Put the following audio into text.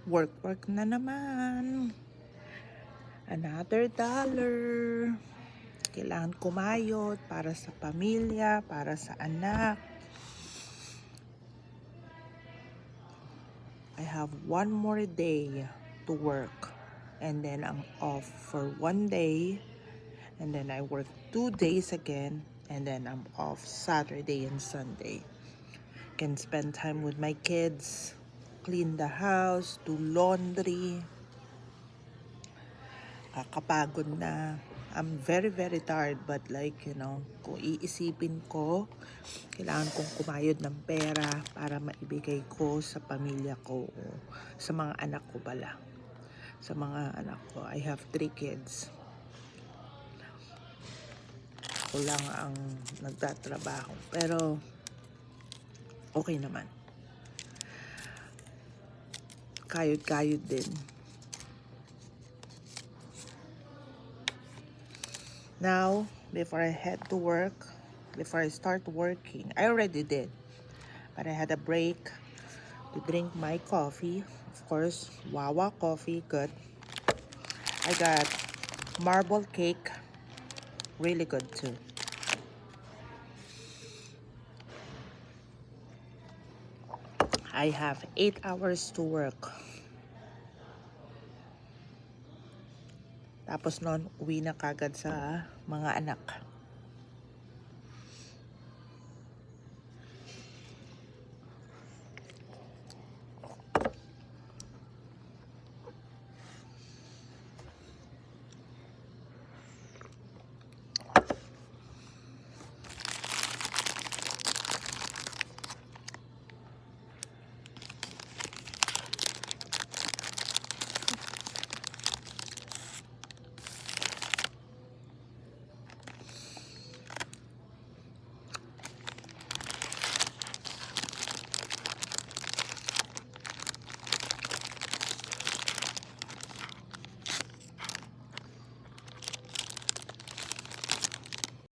Work na naman. Another dollar. Kailangan kumayod para sa pamilya, para sa anak. I have one more day to work. And then I'm off for 1 day. And then I work 2 days again. And then I'm off Saturday and Sunday. Can spend time with my kids, clean the house, do laundry. Kakapagod na. I'm very, very tired, but like, kung iisipin ko, kailangan kong kumayod ng pera para maibigay ko sa pamilya ko, sa mga anak ko pala. Sa mga anak ko, I have 3 kids. Ako lang ang nagtatrabaho, pero okay naman. Kayod-kayod din. Now, before I head to work, before I start working, I already did, but I had a break to drink my coffee. Of course, Wawa coffee, good. I got marble cake, really good too. I have 8 hours to work. Tapos nun, uwi na kagad sa mga anak.